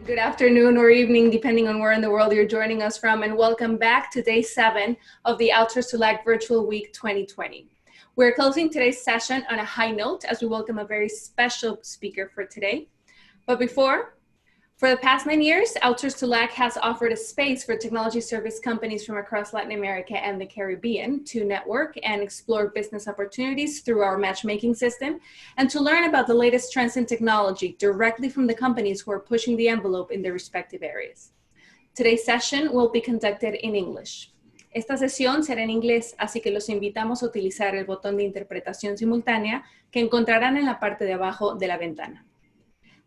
Good afternoon or evening, depending on where in the world you're joining us from, and welcome back to day 7 of the O2LAC Virtual Week 2020. We're closing today's session on a high note as we welcome a very special speaker for today. But for the past 9 years, O2LAC has offered a space for technology service companies from across Latin America and the Caribbean to network and explore business opportunities through our matchmaking system, and to learn about the latest trends in technology directly from the companies who are pushing the envelope in their respective areas. Today's session will be conducted in English. Esta sesión será en inglés, así que los invitamos a utilizar el botón de interpretación simultánea que encontrarán en la parte de abajo de la ventana.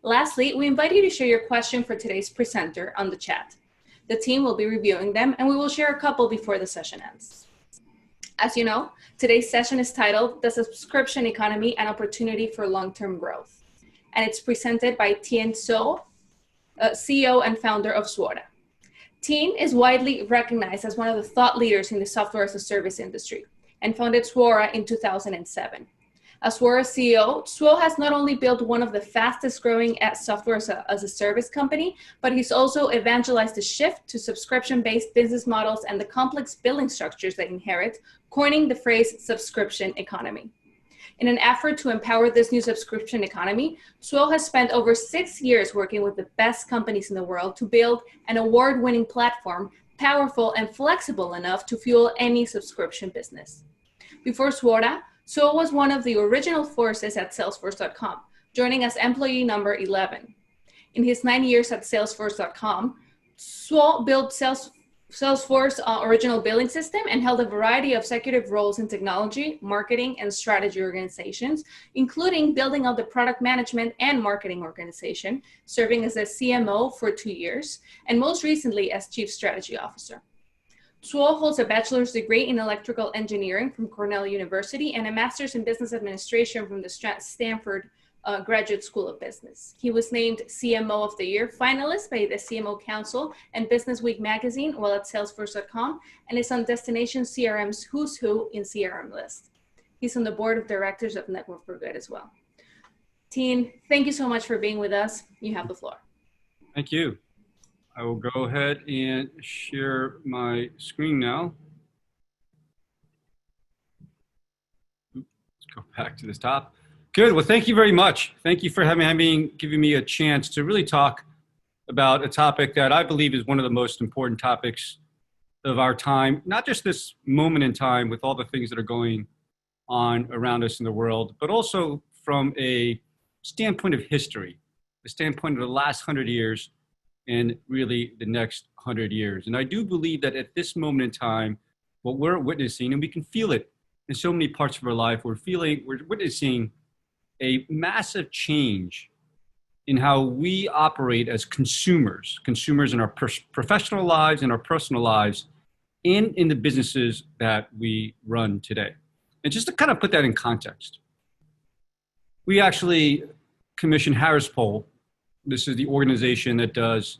Lastly, we invite you to share your question for today's presenter on the chat. The team will be reviewing them, and we will share a couple before the session ends. As you know, today's session is titled The Subscription Economy, an Opportunity for Long-Term Growth, and it's presented by Tien So, CEO and founder of Suora. Tien is widely recognized as one of the thought leaders in the software as a service industry and founded Suora in 2007. As Suora's CEO, Suo has not only built one of the fastest growing software as a service company, but he's also evangelized the shift to subscription-based business models and the complex billing structures they inherit, coining the phrase subscription economy. In an effort to empower this new subscription economy, Suo has spent over 6 years working with the best companies in the world to build an award-winning platform, powerful and flexible enough to fuel any subscription business. Before Suora, Suo was one of the original forces at Salesforce.com, joining as employee number 11. In his 9 years at Salesforce.com, Suo built Salesforce original billing system and held a variety of executive roles in technology, marketing, and strategy organizations, including building out the product management and marketing organization, serving as a CMO for 2 years, and most recently as Chief Strategy Officer. Suo holds a bachelor's degree in electrical engineering from Cornell University and a master's in business administration from the Stanford Graduate School of Business. He was named CMO of the Year finalist by the CMO Council and Business Week magazine while at Salesforce.com, and is on Destination CRM's Who's Who in CRM list. He's on the board of directors of Network for Good as well. Tien, thank you so much for being with us. You have the floor. Thank you. I will go ahead and share my screen now. Let's go back to the top. Good. Well, thank you very much. Thank you for giving me a chance to really talk about a topic that I believe is one of the most important topics of our time, not just this moment in time with all the things that are going on around us in the world, but also from a standpoint of history, the standpoint of the last 100 years and really the next 100 years. And I do believe that at this moment in time, what we're witnessing, and we can feel it in so many parts of our life, we're witnessing a massive change in how we operate as consumers in our professional lives and our personal lives, and in the businesses that we run today. And just to kind of put that in context, we actually commissioned Harris Poll. This is the organization that does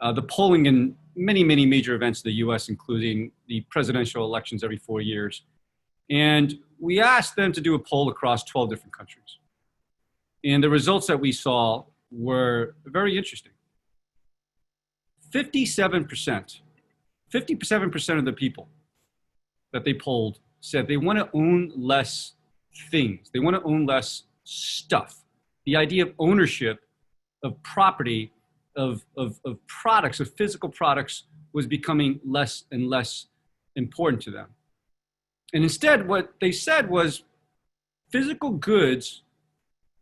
the polling in many, many major events in the US, including the presidential elections every 4 years. And we asked them to do a poll across 12 different countries. And the results that we saw were very interesting. 57% of the people that they polled said they want to own less things. They want to own less stuff. The idea of ownership of property, of products, of physical products, was becoming less and less important to them. And instead, what they said was physical goods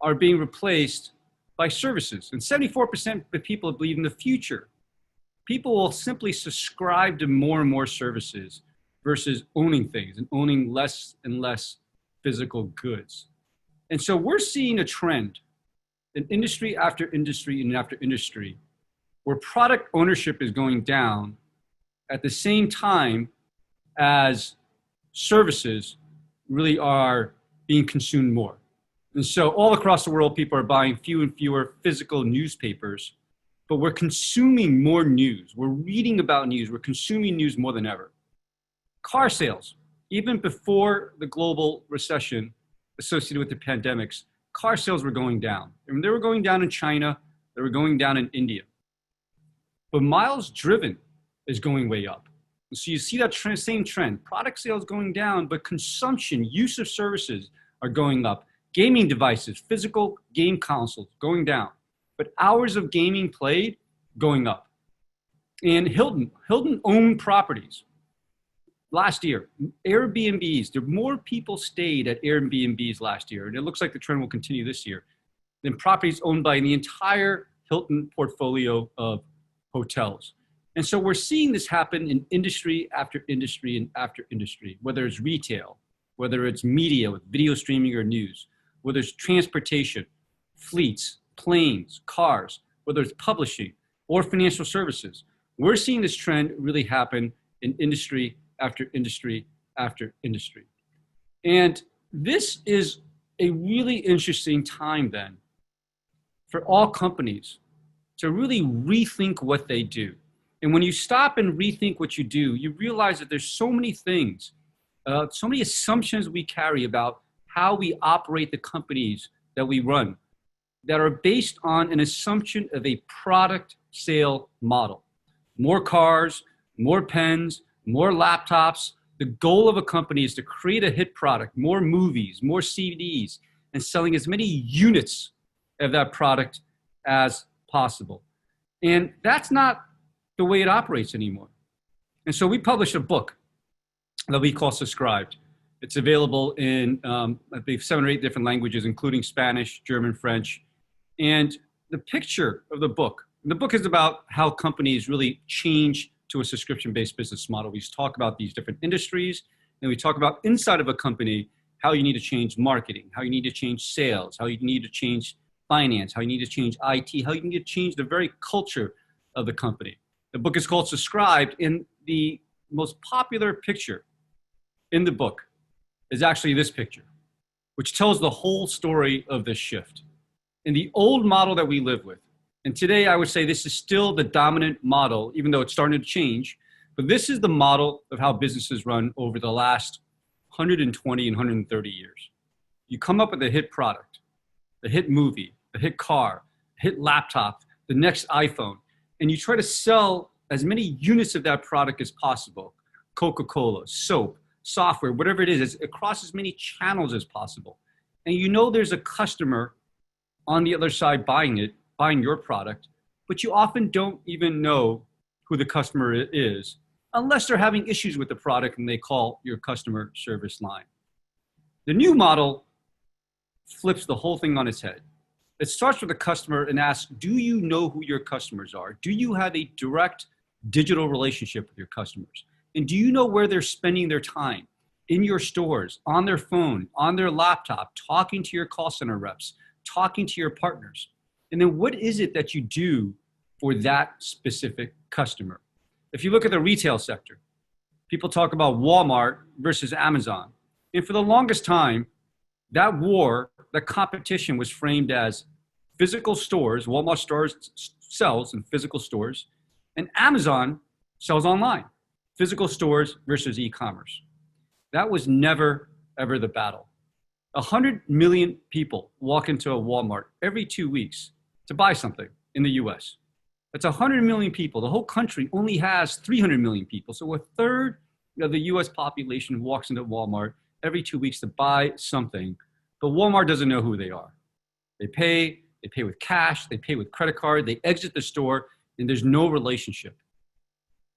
are being replaced by services. And 74% of the people believe in the future, people will simply subscribe to more and more services versus owning things and owning less and less physical goods. And so we're seeing a trend in industry after industry and after industry where product ownership is going down at the same time as services really are being consumed more. And so all across the world, people are buying fewer and fewer physical newspapers, but we're consuming more news. We're reading about news. We're consuming news more than ever. Car sales, even before the global recession associated with the pandemics, car sales were going down. I mean, they were going down in China. They were going down in India. but miles driven is going way up. So you see that same trend, product sales going down, but consumption, use of services are going up. Gaming devices, physical game consoles going down, but hours of gaming played going up. And Hilton owned properties. Last year, Airbnbs, there more people stayed at Airbnbs last year, and it looks like the trend will continue this year, than properties owned by the entire Hilton portfolio of hotels. And so we're seeing this happen in industry after industry and after industry, whether it's retail, whether it's media with video streaming or news, whether it's transportation, fleets, planes, cars, whether it's publishing or financial services. We're seeing this trend really happen in industry after industry after industry. And this is a really interesting time then for all companies to really rethink what they do. And when you stop and rethink what you do, you realize that there's so many things, so many assumptions we carry about how we operate the companies that we run that are based on an assumption of a product sale model. More cars, more pens, more laptops. The goal of a company is to create a hit product, more movies, more CDs, and selling as many units of that product as possible. And that's not the way it operates anymore. And so we published a book that we call Subscribed. It's available in, I believe, 7 or 8 different languages, including Spanish, German, French. And the picture of the book is about how companies really change to a subscription-based business model. We talk about these different industries, and we talk about inside of a company, how you need to change marketing, how you need to change sales, how you need to change finance, how you need to change IT, how you need to change the very culture of the company. The book is called Subscribed, and the most popular picture in the book is actually this picture, which tells the whole story of this shift. In the old model that we live with, and today I would say this is still the dominant model, even though it's starting to change, but this is the model of how businesses run over the last 120 and 130 years. You come up with a hit product, a hit movie, a hit car, a hit laptop, the next iPhone, and you try to sell as many units of that product as possible. Coca-Cola, soap, software, whatever it is, across as many channels as possible. And you know there's a customer on the other side buying your product, but you often don't even know who the customer is unless they're having issues with the product and they call your customer service line. The new model flips the whole thing on its head. It starts with the customer and asks, do you know who your customers are? Do you have a direct digital relationship with your customers? And do you know where they're spending their time? In your stores, on their phone, on their laptop, talking to your call center reps, talking to your partners. And then what is it that you do for that specific customer? If you look at the retail sector, people talk about Walmart versus Amazon. And for the longest time, that war, that competition was framed as physical stores. Walmart stores sells in physical stores, and Amazon sells online. Physical stores versus e-commerce. That was never, ever the battle. 100 million people walk into a Walmart every 2 weeks to buy something in the US. That's 100 million people. The whole country only has 300 million people. So a third of the US population walks into Walmart every 2 weeks to buy something, but Walmart doesn't know who they are. They pay with cash, they pay with credit card, they exit the store, and there's no relationship.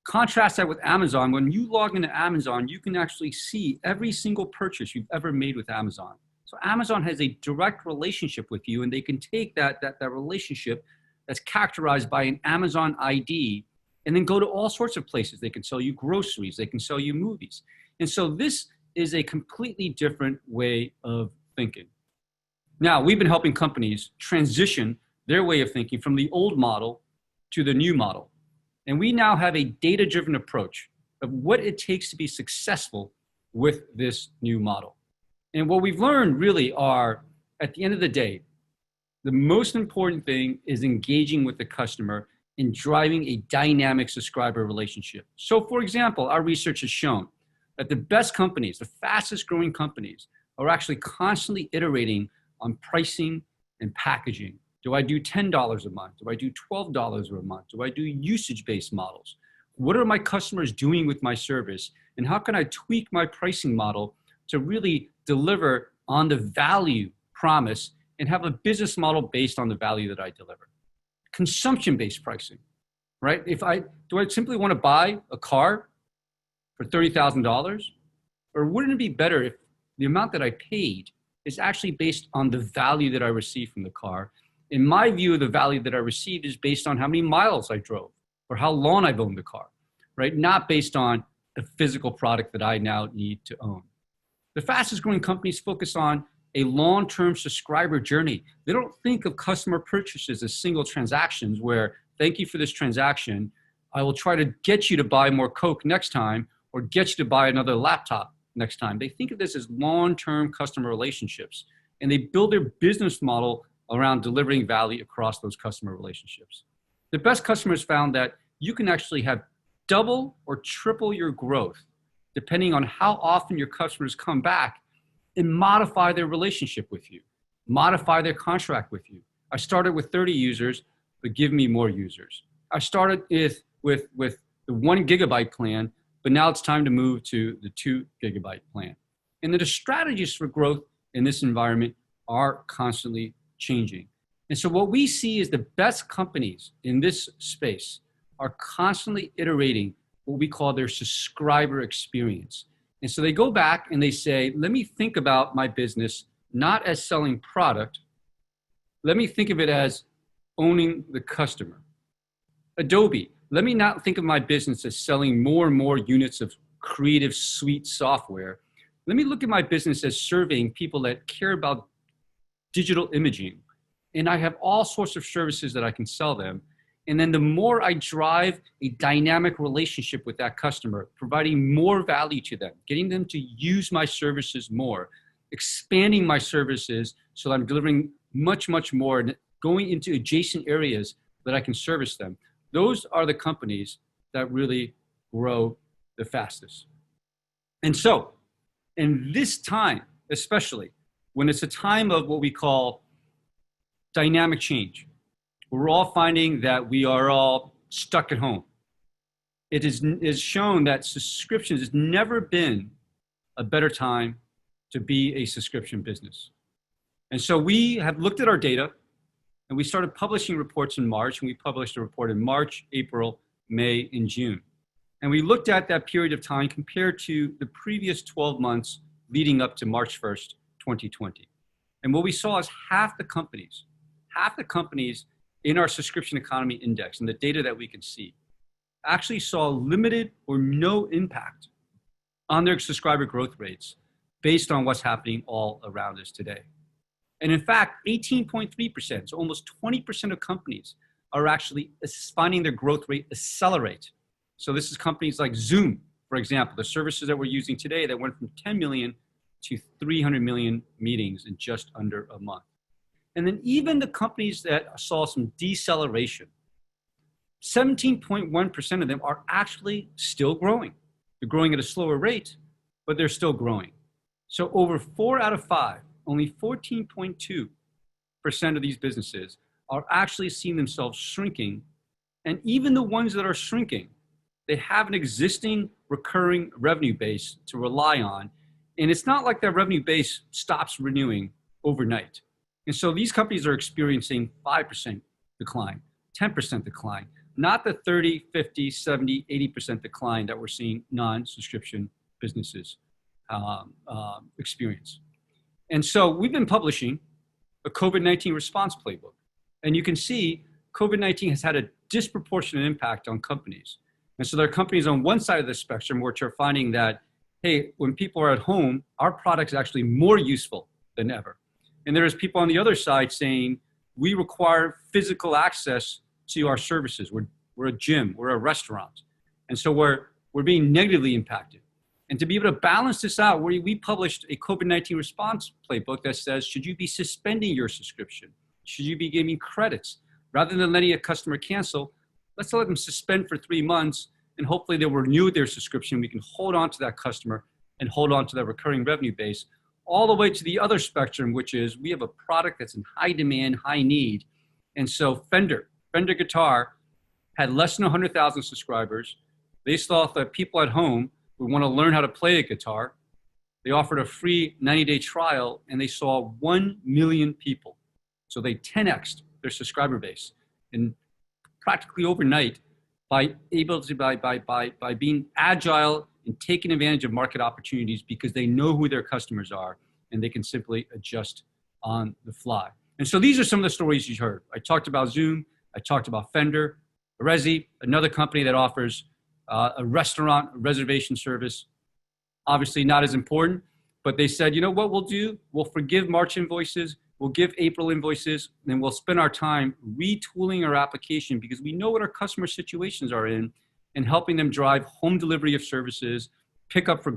Contrast that with Amazon. When you log into Amazon, you can actually see every single purchase you've ever made with Amazon. So Amazon has a direct relationship with you, and they can take that relationship that's characterized by an Amazon ID and then go to all sorts of places. They can sell you groceries, they can sell you movies. And so this is a completely different way of thinking. Now, we've been helping companies transition their way of thinking from the old model to the new model. And we now have a data-driven approach of what it takes to be successful with this new model. And what we've learned really are, at the end of the day, the most important thing is engaging with the customer and driving a dynamic subscriber relationship. So for example, our research has shown that the best companies, the fastest growing companies, are actually constantly iterating on pricing and packaging Do I do $10 a month? Do I do $12 a month? Do I do usage-based models? What are my customers doing with my service? And how can I tweak my pricing model to really deliver on the value promise and have a business model based on the value that I deliver? Consumption-based pricing, right? Do I simply want to buy a car for $30,000? Or wouldn't it be better if the amount that I paid is actually based on the value that I received from the car? In my view, the value that I received is based on how many miles I drove or how long I've owned the car, right? Not based on the physical product that I now need to own. The fastest growing companies focus on a long-term subscriber journey. They don't think of customer purchases as single transactions where, thank you for this transaction, I will try to get you to buy more Coke next time or get you to buy another laptop next time. They think of this as long-term customer relationships, and they build their business model around delivering value across those customer relationships. The best customers found that you can actually have double or triple your growth depending on how often your customers come back and modify their relationship with you, modify their contract with you. I started with 30 users, but give me more users. I started with the 1 gigabyte plan, but now it's time to move to the 2 gigabyte plan. And the strategies for growth in this environment are constantly changing. And so what we see is the best companies in this space are constantly iterating what we call their subscriber experience. And so they go back and they say, let me think about my business not as selling product. Let me think of it as owning the customer. Adobe, let me not think of my business as selling more and more units of Creative Suite software. Let me look at my business as serving people that care about digital imaging. And I have all sorts of services that I can sell them. And then the more I drive a dynamic relationship with that customer, providing more value to them, getting them to use my services more, expanding my services so that I'm delivering much, much more and going into adjacent areas that I can service them. Those are the companies that really grow the fastest. And so in this time, especially when it's a time of what we call dynamic change, we're all finding that we are all stuck at home. It is shown that subscriptions has never been a better time to be a subscription business. And so we have looked at our data and we started publishing reports in March, and we published a report in March, April, May, and June. And we looked at that period of time compared to the previous 12 months leading up to March 1st, 2020. And what we saw is half the companies in our subscription economy index and the data that we can see actually saw limited or no impact on their subscriber growth rates based on what's happening all around us today. And in fact, 18.3%, so almost 20% of companies are actually finding their growth rate accelerate. So this is companies like Zoom, for example, the services that we're using today that went from 10 million to 300 million meetings in just under a month. And then even the companies that saw some deceleration, 17.1% of them are actually still growing. They're growing at a slower rate, but they're still growing. So over 4 out of 5, only 14.2% of these businesses are actually seeing themselves shrinking. And even the ones that are shrinking, they have an existing recurring revenue base to rely on. And it's not like that revenue base stops renewing overnight. And so these companies are experiencing 5% decline, 10% decline, not the 30, 50, 70, 80% decline that we're seeing non-subscription businesses experience. And so we've been publishing a COVID-19 response playbook. And you can see COVID-19 has had a disproportionate impact on companies. And so there are companies on one side of the spectrum which are finding that, hey, when people are at home, our product is actually more useful than ever. And there's people on the other side saying, we require physical access to our services. We're a gym, we're a restaurant. And so we're being negatively impacted. And to be able to balance this out, we published a COVID-19 response playbook that says, should you be suspending your subscription? Should you be giving credits? Rather than letting a customer cancel, let's let them suspend for 3 months and hopefully they'll renew their subscription. We can hold on to that customer and hold on to that recurring revenue base, all the way to the other spectrum, which is we have a product that's in high demand, high need, And so Fender Guitar had less than 100,000 subscribers. They thought that people at home would want to learn how to play a guitar. They offered a free 90-day trial, and they saw 1 million people. So they 10x'd their subscriber base, and practically overnight by being agile and taking advantage of market opportunities, because they know who their customers are and they can simply adjust on the fly. And so these are some of the stories you heard. I talked about Zoom. I talked about Fender, Resi, another company that offers a restaurant reservation service. Obviously not as important, but they said, you know what we'll do? We'll forgive March invoices. We'll give April invoices, and we'll spend our time retooling our application because we know what our customer situations are in, and helping them drive home delivery of services, pick up for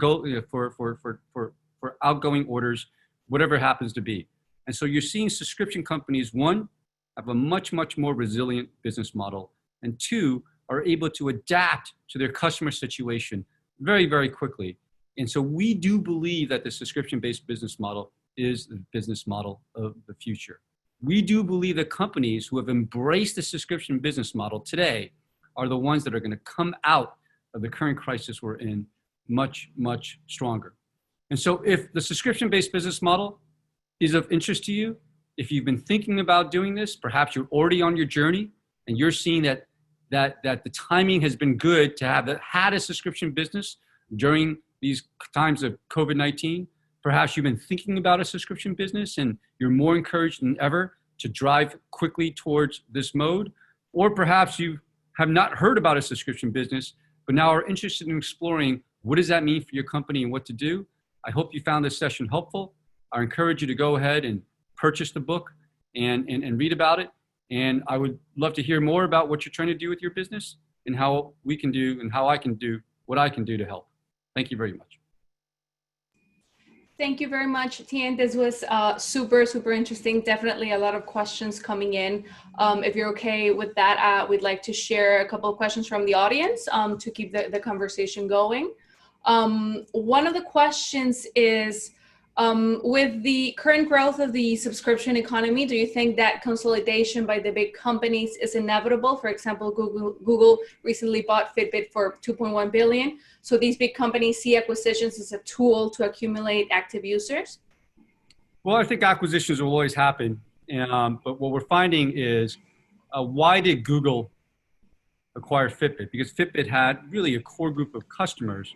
outgoing orders, whatever it happens to be. And so you're seeing subscription companies, one, have a much, much more resilient business model, and two, are able to adapt to their customer situation very, very quickly. And so we do believe that the subscription-based business model is the business model of the future. We do believe that companies who have embraced the subscription business model today are the ones that are going to come out of the current crisis we're in much, much stronger. And so if the subscription-based business model is of interest to you, if you've been thinking about doing this, perhaps you're already on your journey and you're seeing that the timing has been good to have had a subscription business during these times of COVID-19. Perhaps you've been thinking about a subscription business and you're more encouraged than ever to drive quickly towards this mode. Or perhaps you have not heard about a subscription business, but now are interested in exploring what does that mean for your company and what to do. I hope you found this session helpful. I encourage you to go ahead and purchase the book and read about it. And I would love to hear more about what you're trying to do with your business and how we can do and how I can do what I can do to help. Thank you very much. Thank you very much, Tien. This was super, super interesting. Definitely a lot of questions coming in. If you're okay with that, we'd like to share a couple of questions from the audience to keep the conversation going. One of the questions is, with the current growth of the subscription economy, do you think that consolidation by the big companies is inevitable? For example, Google recently bought Fitbit for $2.1 billion. So these big companies see acquisitions as a tool to accumulate active users? Well, I think acquisitions will always happen. But what we're finding is, why did Google acquire Fitbit? Because Fitbit had really a core group of customers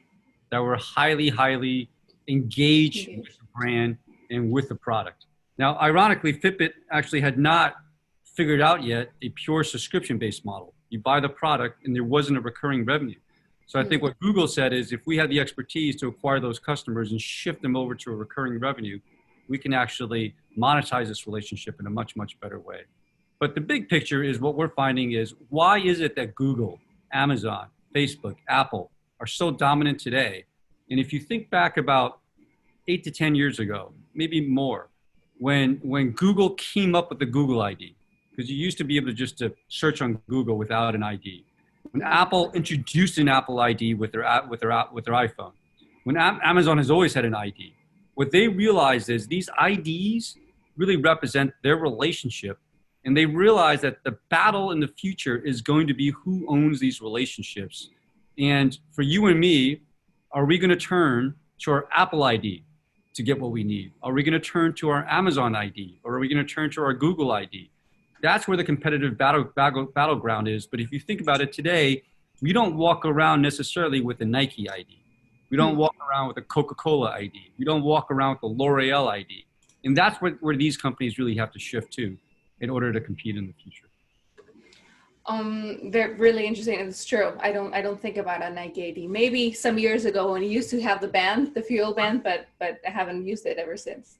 that were highly, highly engaged with the brand and with the product. Now, ironically, Fitbit actually had not figured out yet a pure subscription-based model. You buy the product and there wasn't a recurring revenue. So I think what Google said is, if we had the expertise to acquire those customers and shift them over to a recurring revenue, we can actually monetize this relationship in a much, much better way. But the big picture is, what we're finding is, why is it that Google, Amazon, Facebook, Apple are so dominant today? And if you think back about 8 to 10 years ago, maybe more, when Google came up with the Google ID, because you used to be able to just to search on Google without an ID. When Apple introduced an Apple ID with their iPhone, when Amazon has always had an ID, what they realized is these IDs really represent their relationship, and they realize that the battle in the future is going to be who owns these relationships. And for you and me, are we going to turn to our Apple ID to get what we need? Are we going to turn to our Amazon ID, or are we going to turn to our Google ID? That's where the competitive battleground is. But if you think about it today, we don't walk around necessarily with a Nike ID. We don't walk around with a Coca-Cola ID. We don't walk around with a L'Oreal ID. And that's where these companies really have to shift to in order to compete in the future. They're really interesting. And it's true. I don't think about a Nike ID. Maybe some years ago when you used to have the band, the fuel band, but I haven't used it ever since.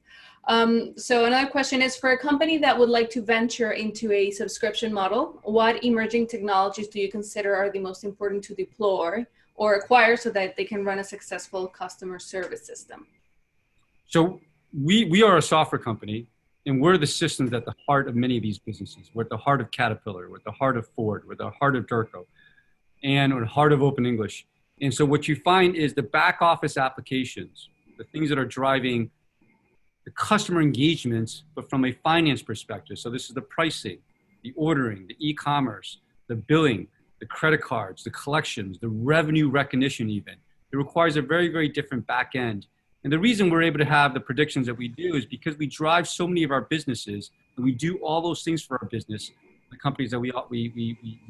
So another question is, for a company that would like to venture into a subscription model, what emerging technologies do you consider are the most important to deploy or acquire so that they can run a successful customer service system? So we are a software company, and we're the systems at the heart of many of these businesses. We're at the heart of Caterpillar, we're at the heart of Ford, we're at the heart of Durco, and we're at the heart of Open English. And so what you find is the back office applications, the things that are driving the customer engagements, but from a finance perspective. So this is the pricing, the ordering, the e-commerce, the billing, the credit cards, the collections, the revenue recognition even. It requires a very, very different back end. And the reason we're able to have the predictions that we do is because we drive so many of our businesses, and we do all those things for our business, the companies that we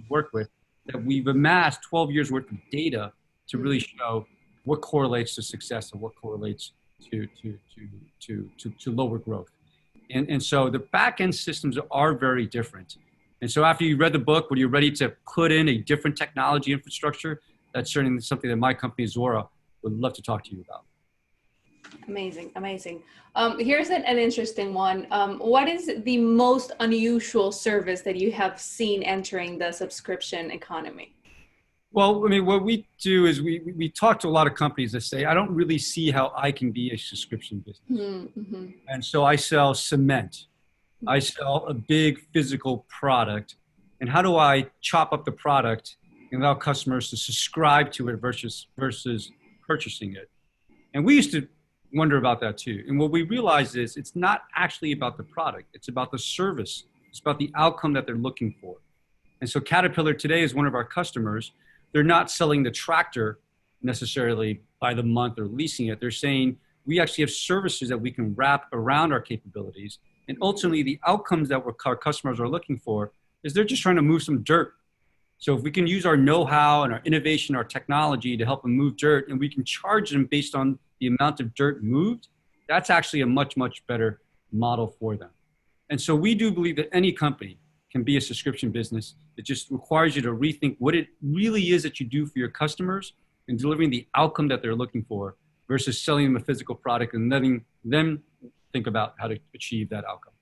work with, that we've amassed 12 years worth of data to really show what correlates to success and what correlates to lower growth. And so the back end systems are very different. And so after you read the book, when you're ready to put in a different technology infrastructure, that's certainly something that my company, Zora, would love to talk to you about. Amazing, amazing. Here's an interesting one. What is the most unusual service that you have seen entering the subscription economy? Well, I mean, what we do is we talk to a lot of companies that say, I don't really see how I can be a subscription business. Mm-hmm. And so I sell cement. I sell a big physical product. And how do I chop up the product and allow customers to subscribe to it versus purchasing it? And we used to wonder about that too. And what we realized is it's not actually about the product. It's about the service. It's about the outcome that they're looking for. And so Caterpillar today is one of our customers. They're not selling the tractor necessarily by the month or leasing it. They're saying we actually have services that we can wrap around our capabilities. And ultimately the outcomes that our customers are looking for is they're just trying to move some dirt. So if we can use our know-how and our innovation, our technology to help them move dirt, and we can charge them based on the amount of dirt moved, that's actually a much, much better model for them. And so we do believe that any company can be a subscription business. It just requires you to rethink what it really is that you do for your customers and delivering the outcome that they're looking for versus selling them a physical product and letting them think about how to achieve that outcome.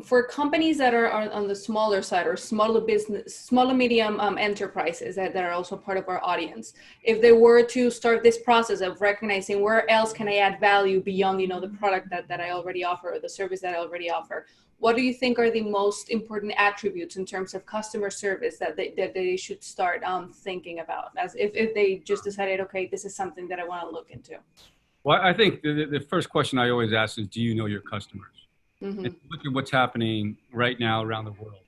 For companies that are on the smaller side or smaller medium enterprises that are also part of our audience, if they were to start this process of recognizing where else can I add value beyond, the product that I already offer or the service that I already offer, what do you think are the most important attributes in terms of customer service that they should start thinking about as if they just decided, okay, this is something that I want to look into? Well, I think the first question I always ask is, do you know your customers? Mm-hmm. And look at what's happening right now around the world.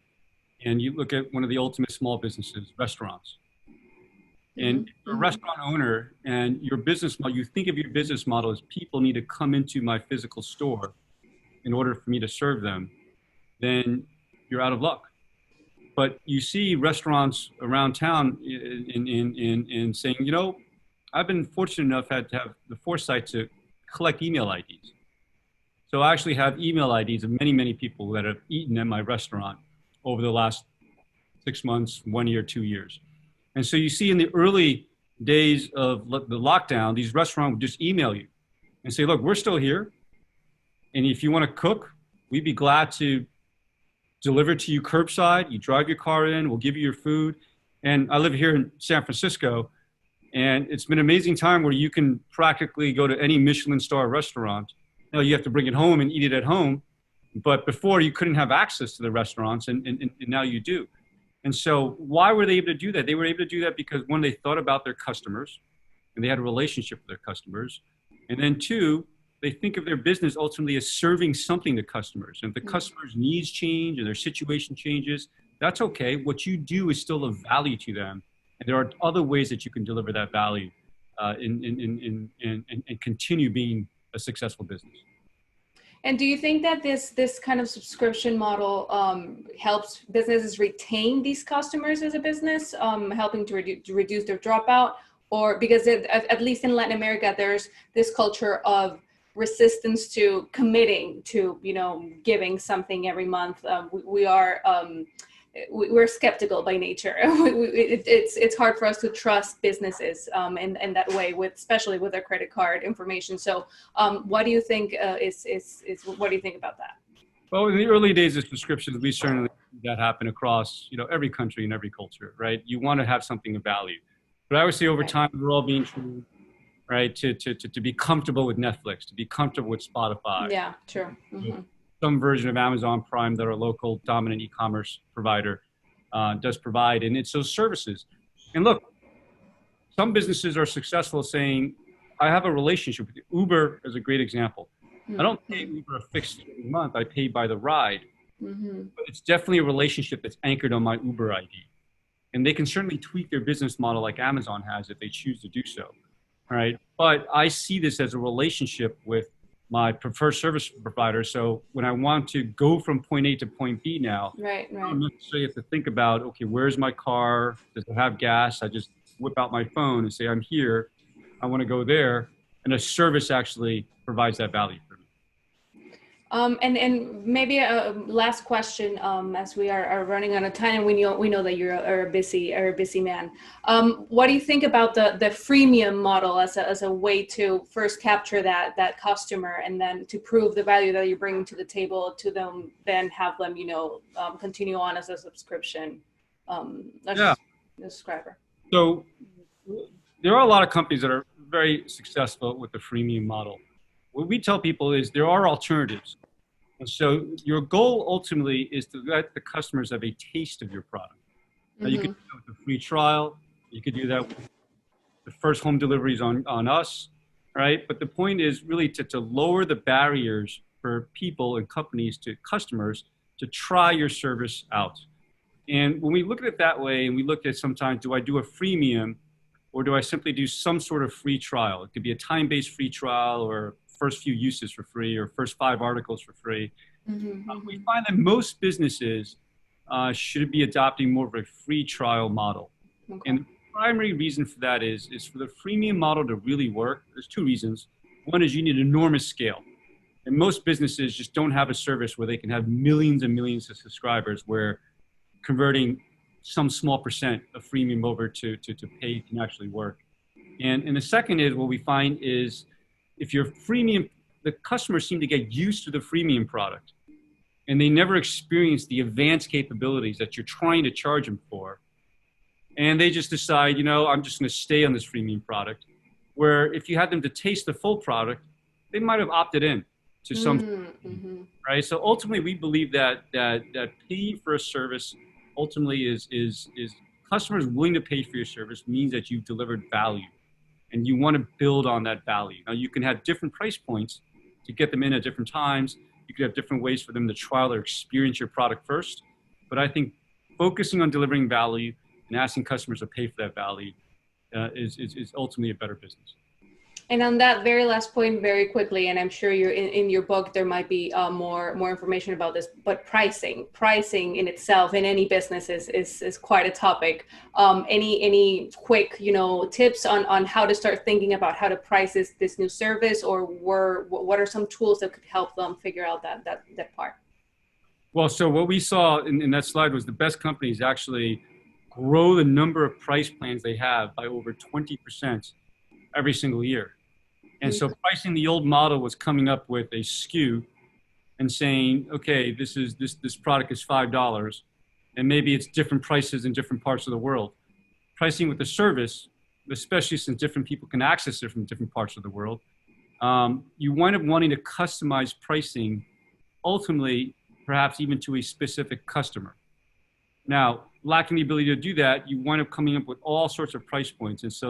And you look at one of the ultimate small businesses, restaurants. And a restaurant owner and your business model, you think of your business model as people need to come into my physical store in order for me to serve them, then you're out of luck. But you see restaurants around town in saying, I've been fortunate enough to have the foresight to collect email IDs. So I actually have email IDs of many, many people that have eaten at my restaurant over the last 6 months, 1 year, 2 years. And so you see in the early days of the lockdown, these restaurants would just email you and say, look, we're still here. And if you want to cook, we'd be glad to deliver to you curbside. You drive your car in, we'll give you your food. And I live here in San Francisco, and it's been an amazing time where you can practically go to any Michelin star restaurant. You have to bring it home and eat it at home. But before you couldn't have access to the restaurants and now you do. And so why were they able to do that? They were able to do that because one, they thought about their customers and they had a relationship with their customers. And then two, they think of their business ultimately as serving something to customers. And if the customer's needs change and their situation changes, that's okay. What you do is still of value to them. And there are other ways that you can deliver that value and continue being a successful business. And do you think that this kind of subscription model helps businesses retain these customers as a business, helping to reduce their dropout? Or because at least in Latin America, there's this culture of resistance to committing to, giving something every month. We're skeptical by nature. It's hard for us to trust businesses in that way, especially with their credit card information. So, what do you think what do you think about that? Well, in the early days of subscriptions, we certainly see that happen across every country and every culture, right? You want to have something of value, but I would say over time we're all being trained, right, to be comfortable with Netflix, to be comfortable with Spotify. Yeah, true. Mm-hmm. Some version of Amazon Prime that our local dominant e-commerce provider does provide. And it's those services. And look, some businesses are successful saying, I have a relationship with you. Uber is a great example. I don't pay Uber a fixed month. I pay by the ride. But it's definitely a relationship that's anchored on my Uber ID. And they can certainly tweak their business model like Amazon has if they choose to do so. All right. But I see this as a relationship with my preferred service provider. So when I want to go from point A to point B now, Right, I right. don't necessarily have to think about, okay, where's my car? Does it have gas? I just whip out my phone and say, I'm here. I want to go there. And a service actually provides that value for me. And maybe a last question, as we are running out of time, and we know that you're a busy man. What do you think about the freemium model as a way to first capture that customer, and then to prove the value that you're bringing to the table to them, then have them continue on as a subscription Yeah. subscriber? So there are a lot of companies that are very successful with the freemium model. What we tell people is there are alternatives. And so your goal ultimately is to let the customers have a taste of your product. Now you could do that with a free trial. You could do that with the first home deliveries on us, right? But the point is really to lower the barriers for people and companies to customers to try your service out. And when we look at it that way, and we look at sometimes, do I do a freemium or do I simply do some sort of free trial? It could be a time-based free trial or first few uses for free or first 5 articles for free. We find that most businesses should be adopting more of a free trial model. Okay. And the primary reason for that is for the freemium model to really work, there's 2 reasons. One is you need enormous scale. And most businesses just don't have a service where they can have millions and millions of subscribers where converting some small percent of freemium over to paid can actually work. And the second is what we find is if you're freemium, the customers seem to get used to the freemium product and they never experience the advanced capabilities that you're trying to charge them for. And they just decide, I'm just going to stay on this freemium product. Where if you had them to taste the full product, they might have opted in to some, right? So ultimately, we believe that paying for a service ultimately is customers willing to pay for your service means that you've delivered value, and you want to build on that value. Now, you can have different price points to get them in at different times. You could have different ways for them to trial or experience your product first. But I think focusing on delivering value and asking customers to pay for that value is ultimately a better business. And on that very last point, very quickly, and I'm sure you're in your book, there might be more information about this, but pricing in itself in any business is quite a topic. Any quick, tips on how to start thinking about how to price this new service, or what are some tools that could help them figure out that part? Well, so what we saw in that slide was the best companies actually grow the number of price plans they have by over 20% every single year. And so pricing the old model was coming up with a SKU and saying, okay, this product is $5, and maybe it's different prices in different parts of the world. Pricing with the service, especially since different people can access it from different parts of the world, you wind up wanting to customize pricing, ultimately, perhaps even to a specific customer. Now, lacking the ability to do that, you wind up coming up with all sorts of price points. And so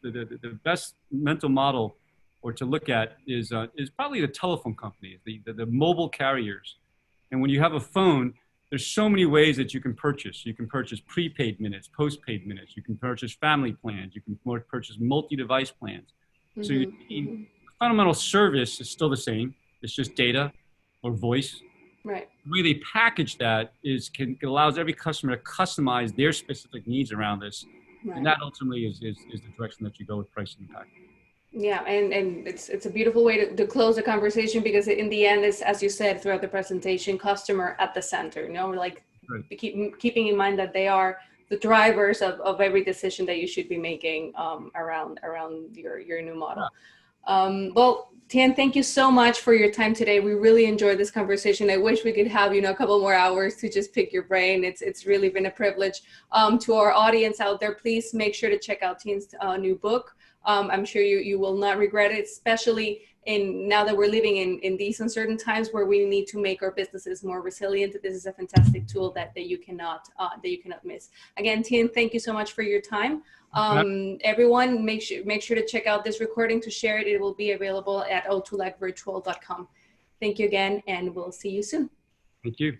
the best mental model or to look at is probably the telephone companies, the mobile carriers. And when you have a phone, there's so many ways that you can purchase. You can purchase prepaid minutes, postpaid minutes. You can purchase family plans. You can purchase multi-device plans. So the fundamental service is still the same. It's just data or voice. Right. The way they package that it allows every customer to customize their specific needs around this. Right. And that ultimately is the direction that you go with pricing and packaging. Yeah, and it's a beautiful way to close the conversation, because in the end, it's, as you said throughout the presentation, customer at the center. Like right. keeping in mind that they are the drivers of every decision that you should be making around your new model. Yeah. Well, Tian, thank you so much for your time today. We really enjoyed this conversation. I wish we could have a couple more hours to just pick your brain. It's really been a privilege. To our audience out there, please make sure to check out Tian's new book. I'm sure you will not regret it, especially now that we're living in these uncertain times where we need to make our businesses more resilient. This is a fantastic tool that you cannot miss. Again, Tian, thank you so much for your time. Everyone, make sure to check out this recording, to share it. It will be available at O2LACvirtual.com. Thank you again, and we'll see you soon. Thank you.